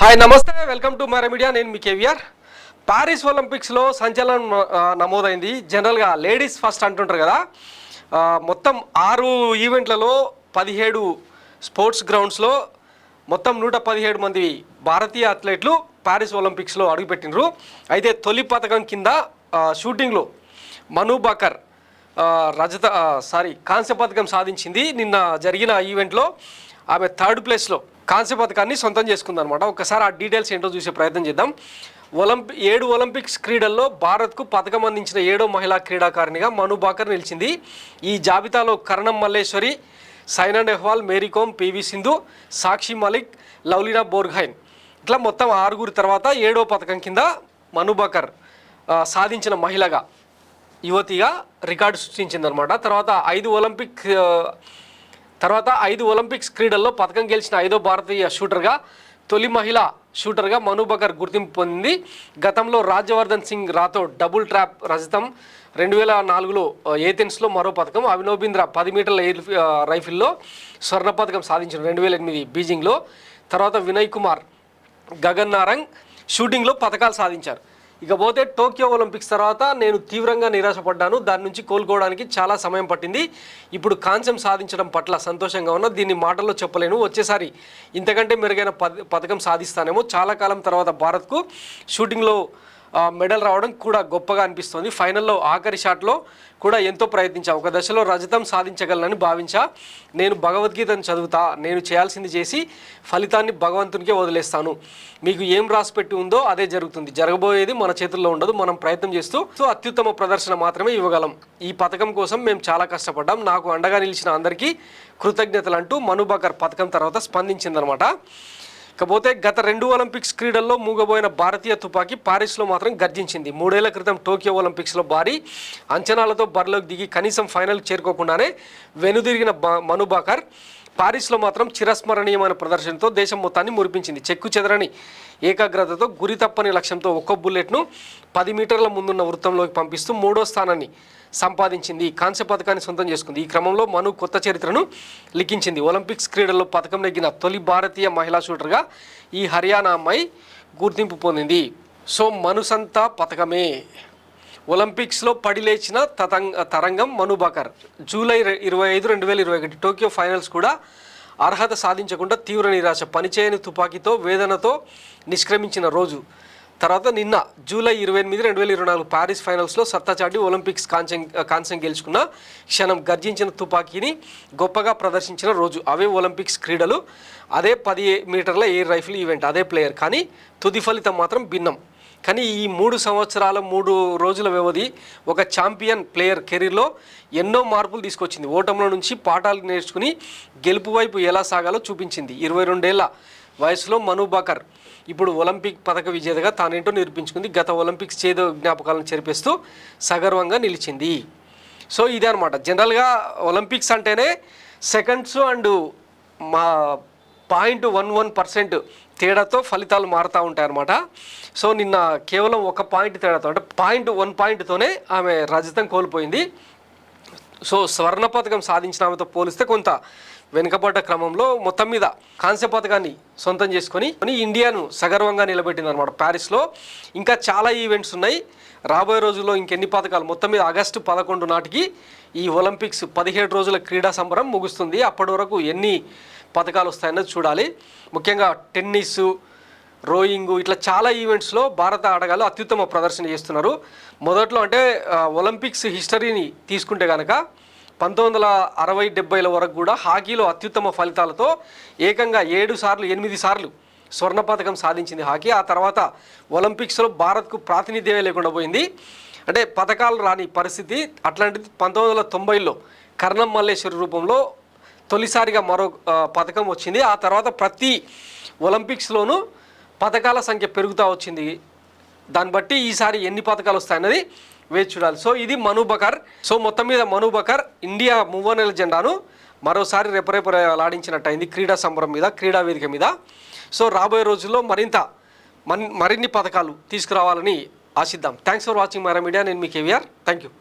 Hi నమస్తే, welcome to మర media. నేను మీ కేవీఆర్. ప్యారిస్ ఒలింపిక్స్లో సంచలనం నమోదైంది. జనరల్గా లేడీస్ ఫస్ట్ అంటుంటారు కదా. మొత్తం 6 ఈవెంట్లలో 17 స్పోర్ట్స్ గ్రౌండ్స్లో మొత్తం 117 మంది భారతీయ అథ్లెట్లు ప్యారిస్ ఒలింపిక్స్లో అడుగుపెట్టినరు. అయితే తొలి పథకం కింద షూటింగ్లో మను బాకర్ కాంస్య పథకం సాధించింది. నిన్న జరిగిన ఈవెంట్లో ఆమె 3rd ప్లేస్లో కాంస్య పథకాన్ని సొంతం చేసుకుందనమాట. ఒకసారి ఆ డీటెయిల్స్ ఏంటో చూసే ప్రయత్నం చేద్దాం. 7 ఒలింపిక్స్ క్రీడల్లో భారత్కు పథకం అందించిన 7వ మహిళా క్రీడాకారిణిగా మను బాకర్ నిలిచింది. ఈ జాబితాలో కరణం మల్లేశ్వరి, సైనా నెహ్వాల్, మేరీకోమ్, పివి సింధు, సాక్షి మాలిక్, లవ్లీనా బోర్గోహైన్ ఇట్లా మొత్తం 6 తర్వాత 7వ పథకం కింద మను బాకర్ సాధించిన మహిళగా, యువతిగా రికార్డు సృష్టించిందనమాట. తర్వాత 5 ఒలింపిక్స్ క్రీడల్లో పథకం గెలిచిన 5వ భారతీయ షూటర్గా, తొలి మహిళా షూటర్గా మను బాకర్ గుర్తింపు పొందింది. గతంలో రాజ్యవర్ధన్ సింగ్ రాథోడ్ డబుల్ ట్రాప్ రజతం, 2004లో ఏథెన్స్లో మరో పథకం, అభినవ్ బింద్రా 10 మీటర్ల ఎయిర్ రైఫిల్లో స్వర్ణ పథకం సాధించిన 2008 బీజింగ్లో. తర్వాత వినయ్ కుమార్, గగన్ నారంగ్ షూటింగ్లో పథకాలు సాధించారు. ఇకపోతే టోక్యో ఒలింపిక్స్ తర్వాత నేను తీవ్రంగా నిరాశపడ్డాను. దాని నుంచి కోలుకోవడానికి చాలా సమయం పట్టింది. ఇప్పుడు కాంస్యం సాధించడం పట్ల సంతోషంగా ఉన్నా. దీన్ని మాటల్లో చెప్పలేను. వచ్చేసారి ఇంతకంటే మెరుగైన పథకం సాధిస్తానేమో. చాలా కాలం తర్వాత భారత్కు షూటింగ్లో మెడల్ రావడం కూడా గొప్పగా అనిపిస్తుంది. ఫైనల్లో ఆఖరి షాట్లో కూడా ఎంతో ప్రయత్నించా. ఒక దశలో రజతం సాధించగలనని భావించా. నేను భగవద్గీతను చదువుతా, నేను చేయాల్సింది చేసి ఫలితాన్ని భగవంతునికే వదిలేస్తాను. మీకు ఏం రాసిపెట్టి ఉందో అదే జరుగుతుంది. జరగబోయేది మన చేతుల్లో ఉండదు. మనం ప్రయత్నం చేస్తూ అత్యుత్తమ ప్రదర్శన మాత్రమే ఇవ్వగలం. ఈ పథకం కోసం మేము చాలా కష్టపడ్డాం. నాకు అండగా నిలిచిన అందరికీ కృతజ్ఞతలు అంటూ మను బాకర్ పథకం తర్వాత స్పందించిందనమాట. ఇకపోతే గత 2 ఒలింపిక్స్ క్రీడల్లో మూగబోయిన భారతీయ తుపాకీ పారిస్లో మాత్రం గర్జించింది. 3 ఏళ్ల క్రితం టోక్యో ఒలింపిక్స్లో భారీ అంచనాలతో బరిలోకి దిగి కనీసం ఫైనల్కి చేరుకోకుండానే వెనుదిరిగిన మను బాకర్ పారిస్లో మాత్రం చిరస్మరణీయమైన ప్రదర్శనతో దేశం మొత్తాన్ని మురిపించింది. చెక్కు చెదరని ఏకాగ్రతతో గురి తప్పని లక్ష్యంతో ఒక్కో బుల్లెట్ను 10 మీటర్ల ముందున్న వృత్తంలోకి పంపిస్తూ 3వ స్థానాన్ని సంపాదించింది. కాంస్య పథకాన్ని సొంతం చేసుకుంది. ఈ క్రమంలో మను కొత్త చరిత్రను లిఖించింది. ఒలింపిక్స్ క్రీడల్లో పథకం నెగ్గిన తొలి భారతీయ మహిళా షూటర్గా ఈ హర్యానా అమ్మాయి గుర్తింపు పొందింది. సో మనుసంతా పథకమే. ఒలింపిక్స్లో పడిలేచిన తరంగం మను బాకర్. జూలై 25, 2021 టోక్యో ఫైనల్స్ కూడా అర్హత సాధించకుండా తీవ్ర నిరాశ, పనిచేయని తుపాకీతో వేదనతో నిష్క్రమించిన రోజు. తర్వాత నిన్న జూలై 28, 2024 ప్యారిస్ ఫైనల్స్లో సత్తా చాటి ఒలింపిక్స్ కాంస్యం గెలుచుకున్న క్షణం, గర్జించిన తుపాకీని గొప్పగా ప్రదర్శించిన రోజు. అవే ఒలింపిక్స్ క్రీడలు, అదే 10 మీటర్ల ఎయిర్ రైఫిల్ ఈవెంట్, అదే ప్లేయర్, కానీ తుది ఫలితం మాత్రం భిన్నం. కానీ ఈ 3 సంవత్సరాల 3 రోజుల వ్యవధి ఒక ఛాంపియన్ ప్లేయర్ కెరీర్లో ఎన్నో మార్పులు తీసుకొచ్చింది. ఓటముల నుంచి పాఠాలు నేర్చుకుని గెలుపు వైపు ఎలా సాగాలో చూపించింది. 22 ఏళ్ల వయసులో మను బాకర్ ఇప్పుడు ఒలింపిక్ పథక విజేతగా తానేంటో నిరూపించుకుంది. గత ఒలింపిక్స్ చేదు జ్ఞాపకాలను చెరిపేస్తూ సగర్వంగా నిలిచింది. సో ఇదే అనమాట. జనరల్గా ఒలింపిక్స్ అంటేనే సెకండ్స్ అండ్ 0.11% తేడాతో ఫలితాలు మారుతూ ఉంటాయన్నమాట. సో నిన్న కేవలం 1 పాయింట్ తేడాతో, అంటే 0.1 పాయింట్తోనే ఆమె రజతం కోల్పోయింది. సో స్వర్ణ పథకం సాధించిన ఆమెతో పోలిస్తే కొంత వెనుకబడ్డ క్రమంలో మొత్తం మీద కాంస్య పథకాన్ని సొంతం చేసుకొని ఇండియాను సగర్వంగా నిలబెట్టింది అనమాట ప్యారిస్లో. ఇంకా చాలా ఈవెంట్స్ ఉన్నాయి. రాబోయే రోజుల్లో ఇంకెన్ని పథకాలు, మొత్తం మీద ఆగస్టు 11 నాటికి ఈ ఒలింపిక్స్ 17 రోజుల క్రీడా సంబరం ముగుస్తుంది. అప్పటి వరకు ఎన్ని పథకాలు వస్తాయన్నది చూడాలి. ముఖ్యంగా టెన్నిస్, రోయింగ్ ఇట్లా చాలా ఈవెంట్స్లో భారత ఆటగాళ్ళు అత్యుత్తమ ప్రదర్శన చేస్తున్నారు. మొదట్లో అంటే ఒలింపిక్స్ హిస్టరీని తీసుకుంటే కనుక 1960, 70ల వరకు కూడా హాకీలో అత్యుత్తమ ఫలితాలతో ఏకంగా 8 సార్లు స్వర్ణ పథకం సాధించింది హాకీ. ఆ తర్వాత ఒలింపిక్స్లో భారత్కు ప్రాతినిధ్యమే లేకుండా పోయింది. అంటే పథకాలు రాని పరిస్థితి. అట్లాంటిది 1990లో కరణం మల్లేశ్వరి రూపంలో తొలిసారిగా మరో పథకం వచ్చింది. ఆ తర్వాత ప్రతి ఒలింపిక్స్లోనూ పథకాల సంఖ్య పెరుగుతూ వచ్చింది. దాన్ని బట్టి ఈసారి ఎన్ని పథకాలు వస్తాయన్నది వేచి చూడాలి. సో ఇది మను బాకర్. సో మొత్తం మీద మను బాకర్ ఇండియా మూవనెల జెండాను మరోసారి రెపరెపలాడించినట్టయింది క్రీడా సంబరం మీద, క్రీడా వేదిక మీద. సో రాబోయే రోజుల్లో మరిన్ని పథకాలు తీసుకురావాలని ఆశిద్దాం. థ్యాంక్స్ ఫర్ వాచింగ్ మర మీడియా. నేను మీ కేవీఆర్. Thank you.